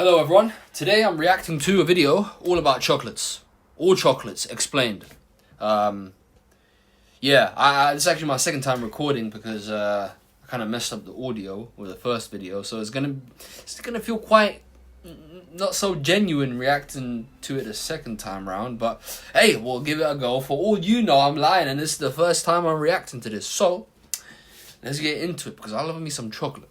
Hello everyone, today I'm reacting to a video all about chocolates. All chocolates explained. It's actually my second time recording because I kind of messed up the audio with the first video, so it's gonna feel quite not so genuine reacting to it the second time round, but hey, we'll give it a go. For all you know, I'm lying and this is the first time I'm reacting to this, so let's get into it because I love me some chocolate.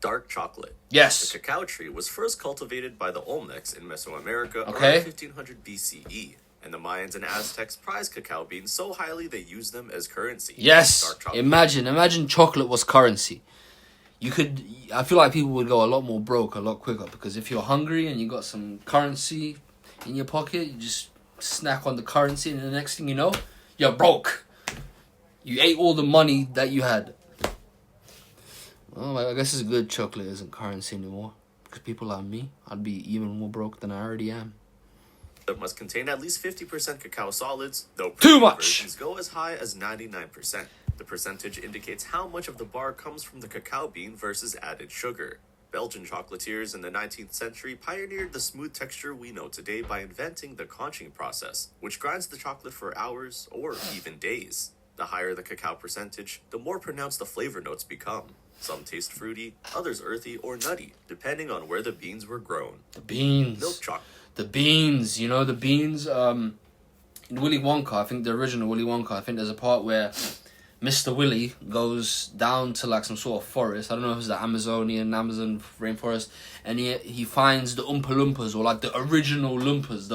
Dark chocolate. Yes. The cacao tree was first cultivated by the Olmecs in Mesoamerica around 1500 BCE, and the Mayans and Aztecs prized cacao beans so highly they used them as currency. Yes. Imagine chocolate was currency. I feel like people would go a lot more broke a lot quicker because if you're hungry and you got some currency in your pocket, you just snack on the currency and the next thing you know, you're broke. You ate all the money that you had. Well, I guess it's good chocolate isn't currency anymore. Because people like me, I'd be even more broke than I already am. It must contain at least 50% cacao solids, though too much versions go as high as 99%. The percentage indicates how much of the bar comes from the cacao bean versus added sugar. Belgian chocolatiers in the 19th century pioneered the smooth texture we know today by inventing the conching process, which grinds the chocolate for hours or even days. The higher the cacao percentage, the more pronounced the flavor notes become. Some taste fruity, others earthy or nutty, depending on where the beans were grown. The beans. Milk chocolate. The beans, in Willy Wonka, I think the original Willy Wonka, I think there's a part where Mr. Willy goes down to like some sort of forest. I don't know if it's the Amazon rainforest, and he finds the Oompa Loompas, or like the original Loompas,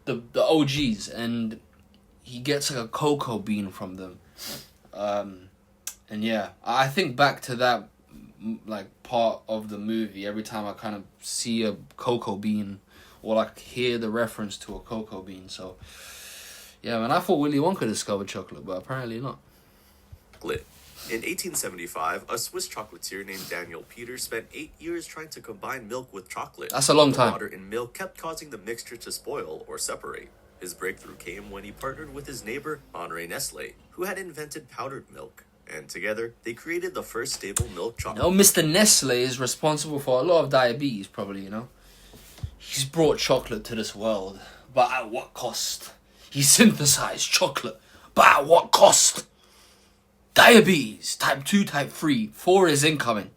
the OGs, and he gets like a cocoa bean from them. And yeah, I think back to that like part of the movie every time I kind of see a cocoa bean or like hear the reference to a cocoa bean. So yeah, man, I thought Willy Wonka discovered chocolate, but apparently not. In 1875, a Swiss chocolatier named Daniel Peter spent 8 years trying to combine milk with chocolate. That's a long time. Water in milk kept causing the mixture to spoil or separate. His breakthrough came when he partnered with his neighbor, Henri Nestle, who had invented powdered milk. And together, they created the first stable milk chocolate. Mr. Nestle is responsible for a lot of diabetes, probably, He's brought chocolate to this world, but at what cost? He synthesized chocolate, but at what cost? Diabetes, type 2, type 3, 4 is incoming.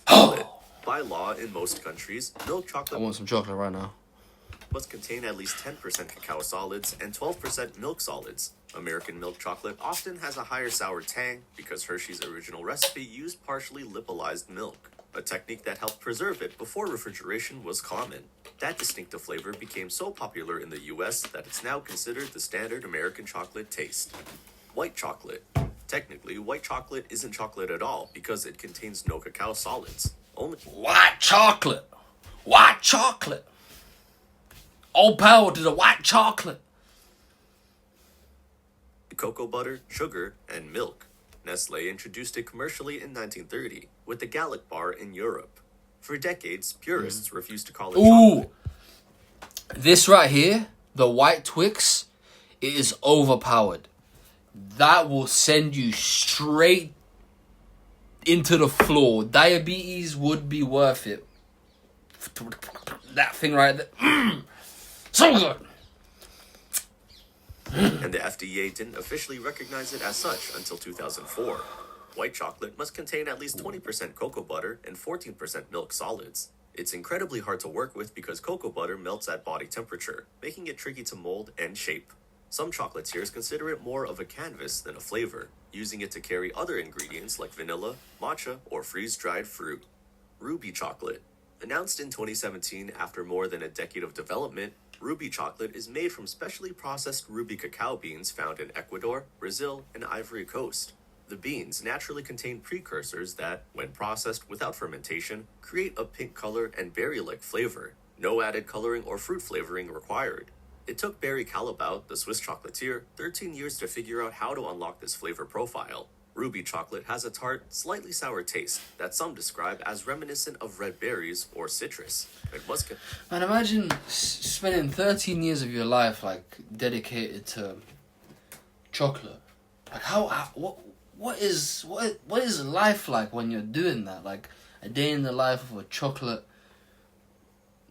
By law, in most countries, milk chocolate... I want some chocolate right now. ...must contain at least 10% cacao solids and 12% milk solids. American milk chocolate often has a higher sour tang because Hershey's original recipe used partially lipolysed milk, a technique that helped preserve it before refrigeration was common. That distinctive flavor became so popular in the US that it's now considered the standard American chocolate taste. White chocolate. Technically, white chocolate isn't chocolate at all because it contains no cacao solids. Only white chocolate. White chocolate. All power to the white chocolate. Cocoa butter, sugar, and milk. Nestle introduced it commercially in 1930 with the Gallic bar in Europe. For decades, purists refused to call it chocolate. This right here, the white Twix, it is overpowered. That will send you straight into the floor. Diabetes would be worth it. That thing right there. So good. And the FDA didn't officially recognize it as such until 2004. White chocolate must contain at least 20% cocoa butter and 14% milk solids. It's incredibly hard to work with because cocoa butter melts at body temperature, making it tricky to mold and shape. Some chocolatiers consider it more of a canvas than a flavor, using it to carry other ingredients like vanilla, matcha, or freeze-dried fruit. Ruby chocolate. Announced in 2017 after more than a decade of development, Ruby chocolate is made from specially processed ruby cacao beans found in Ecuador, Brazil, and Ivory Coast. The beans naturally contain precursors that, when processed without fermentation, create a pink color and berry-like flavor. No added coloring or fruit flavoring required. It took Barry Callebaut, the Swiss chocolatier, 13 years to figure out how to unlock this flavor profile. Ruby chocolate has a tart, slightly sour taste that some describe as reminiscent of red berries or citrus. Man, imagine spending 13 years of your life like dedicated to chocolate. Like what is life like when you're doing that? Like a day in the life of a chocolate,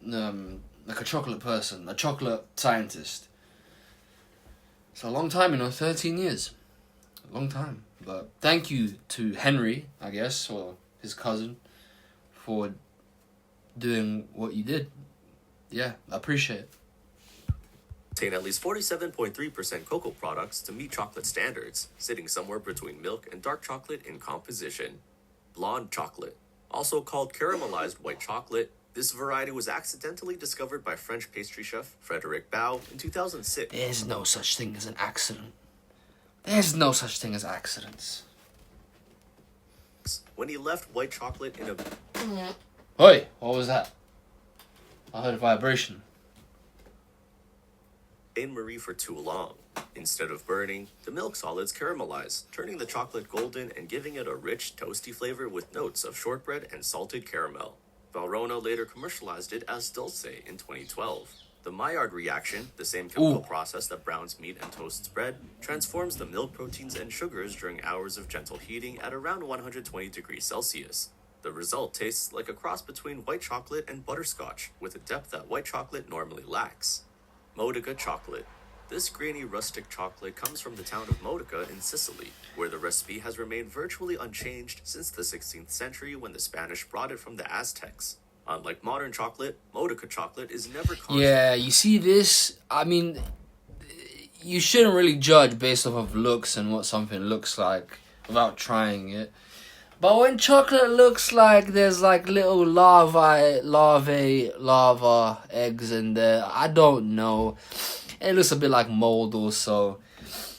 like a chocolate person, a chocolate scientist. It's a long time, 13 years. A long time. But thank you to Henry, I guess, or his cousin, for doing what you did. Yeah, I appreciate it. Contain at least 47.3% cocoa products to meet chocolate standards, sitting somewhere between milk and dark chocolate in composition. Blonde chocolate, also called caramelized white chocolate, this variety was accidentally discovered by French pastry chef Frederic Bao in 2006. There's no such thing as an accident. There's no such thing as accidents. When he left white chocolate in a Oi, what was that? I heard a vibration. bain-marie for too long. Instead of burning, the milk solids caramelize, turning the chocolate golden and giving it a rich, toasty flavor with notes of shortbread and salted caramel. Valrhona later commercialized it as Dulce in 2012. The Maillard reaction, the same chemical process that browns meat and toasts bread, transforms the milk proteins and sugars during hours of gentle heating at around 120 degrees Celsius. The result tastes like a cross between white chocolate and butterscotch, with a depth that white chocolate normally lacks. Modica chocolate. This grainy rustic chocolate comes from the town of Modica in Sicily, where the recipe has remained virtually unchanged since the 16th century when the Spanish brought it from the Aztecs. Unlike modern chocolate, Modica chocolate is never Yeah, you see this? I mean, you shouldn't really judge based off of looks and what something looks like without trying it. But when chocolate looks like there's like little lava eggs in there, I don't know. It looks a bit like mold or so.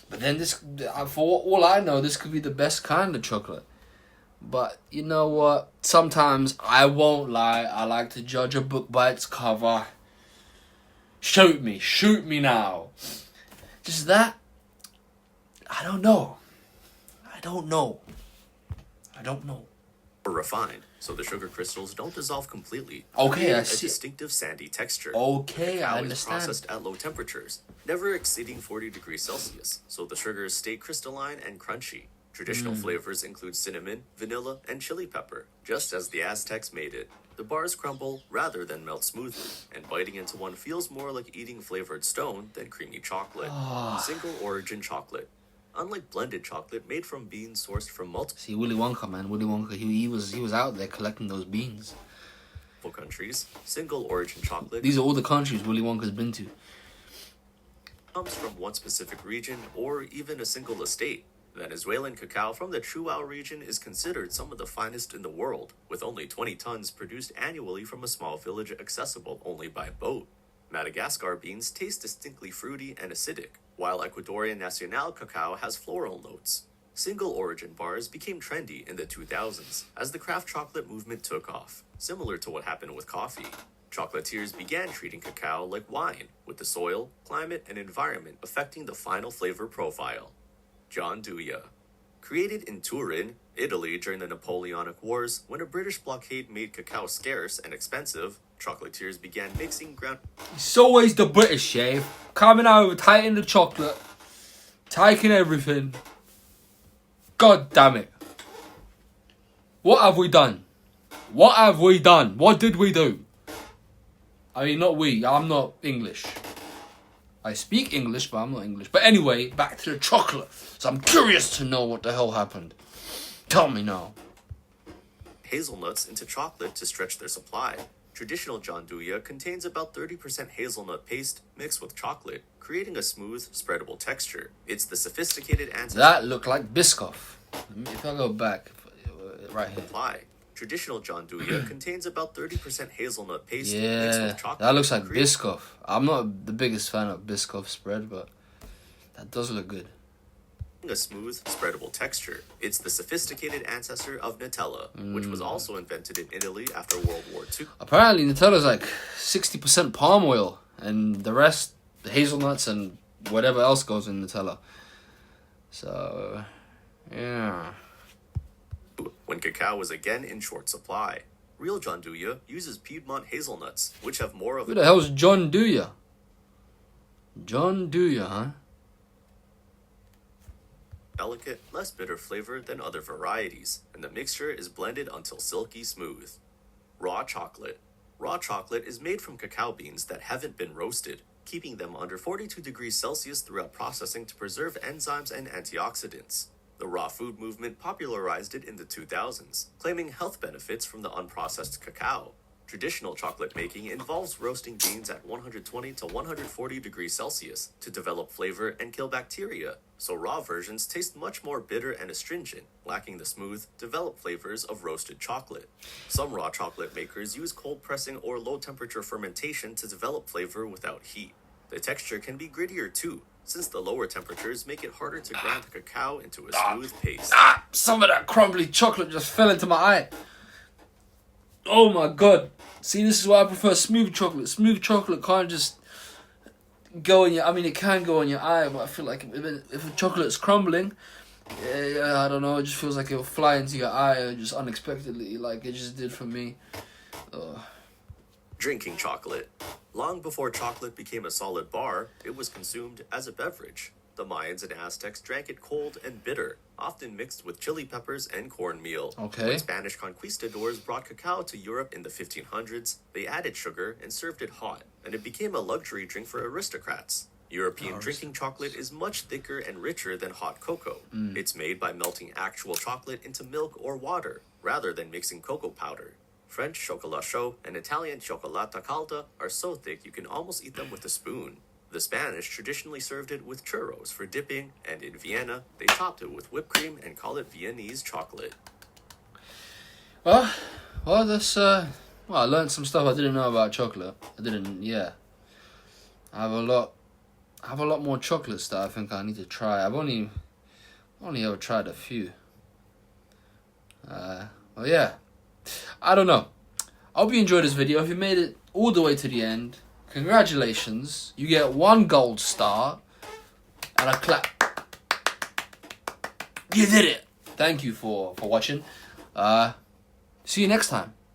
But then this, for all I know, this could be the best kind of chocolate. But you know what? Sometimes I won't lie. I like to judge a book by its cover. Shoot me now. Just that. I don't know. or refined, so the sugar crystals don't dissolve completely. Okay, creating I a see. distinctive sandy texture. Okay, I Cacao is understand. processed at low temperatures, never exceeding 40 degrees Celsius, so the sugars stay crystalline and crunchy. Traditional flavors include cinnamon, vanilla, and chili pepper, just as the Aztecs made it. The bars crumble rather than melt smoothly, and biting into one feels more like eating flavored stone than creamy chocolate. Single origin chocolate. Unlike blended chocolate made from beans sourced from multiple See, Willy Wonka, man. Willy Wonka, he was out there collecting those beans. countries, single origin chocolate These are all the countries Willy Wonka's been to. comes from one specific region or even a single estate. Venezuelan cacao from the Chuao region is considered some of the finest in the world, with only 20 tons produced annually from a small village accessible only by boat. Madagascar beans taste distinctly fruity and acidic, while Ecuadorian Nacional cacao has floral notes. Single origin bars became trendy in the 2000s as the craft chocolate movement took off, similar to what happened with coffee. Chocolatiers began treating cacao like wine, with the soil, climate, and environment affecting the final flavor profile. Gianduja. Created in Turin, Italy during the Napoleonic Wars, when a British blockade made cacao scarce and expensive, chocolatiers began mixing ground It's always the British, yeah? Coming over, taking the chocolate, taking everything. God damn it. What have we done? What did we do? I mean, not we. I'm not English. I speak English, but I'm not English. But anyway, back to the chocolate. So I'm curious to know what the hell happened. Tell me now. hazelnuts into chocolate to stretch their supply. Traditional gianduja contains about 30% hazelnut paste mixed with chocolate, creating a smooth, spreadable texture. It's the sophisticated ancestor That looked like Biscoff. If I go back, right here. supply. Traditional gianduja contains about 30% hazelnut paste mixed Yeah, with chocolate. that looks like creating Biscoff. I'm not the biggest fan of Biscoff spread, but that does look good. a smooth, spreadable texture. It's the sophisticated ancestor of Nutella, which was also invented in Italy after World War II. Apparently, Nutella's like 60% palm oil, and the rest, hazelnuts and whatever else goes in Nutella. So, yeah. When cacao was again in short supply. Real gianduja uses Piedmont hazelnuts, which have more of Who the hell's John Duya? John Duya, huh? delicate, less bitter flavor than other varieties, and the mixture is blended until silky smooth. Raw chocolate. Raw chocolate is made from cacao beans that haven't been roasted, keeping them under 42 degrees Celsius throughout processing to preserve enzymes and antioxidants. The raw food movement popularized it in the 2000s, claiming health benefits from the unprocessed cacao. Traditional chocolate making involves roasting beans at 120 to 140 degrees Celsius to develop flavor and kill bacteria, so raw versions taste much more bitter and astringent, lacking the smooth, developed flavors of roasted chocolate. Some raw chocolate makers use cold pressing or low temperature fermentation to develop flavor without heat. The texture can be grittier too, since the lower temperatures make it harder to grind the cacao into a smooth paste. Some of that crumbly chocolate just fell into my eye. Oh my god. See, this is why I prefer smooth chocolate. Smooth chocolate can't just go in your... I mean, it can go in your eye, but I feel like if a chocolate's crumbling, I don't know, it just feels like it'll fly into your eye just unexpectedly, like it just did for me. Drinking chocolate. Long before chocolate became a solid bar, it was consumed as a beverage. The Mayans and Aztecs drank it cold and bitter, often mixed with chili peppers and cornmeal. Okay. When Spanish conquistadors brought cacao to Europe in the 1500s, they added sugar and served it hot, and it became a luxury drink for aristocrats. European drinking chocolate is much thicker and richer than hot cocoa. It's made by melting actual chocolate into milk or water, rather than mixing cocoa powder. French chocolat chaud and Italian cioccolata calda are so thick you can almost eat them with a spoon. The Spanish traditionally served it with churros for dipping, and in Vienna, they topped it with whipped cream and call it Viennese chocolate. Well, that's, I learned some stuff I didn't know about chocolate. I have a lot more chocolates that I think I need to try. I've only ever tried a few. I don't know. I hope you enjoyed this video. If you made it all the way to the end, congratulations. You get 1 gold star and a clap. You did it. Thank you for watching. See you next time.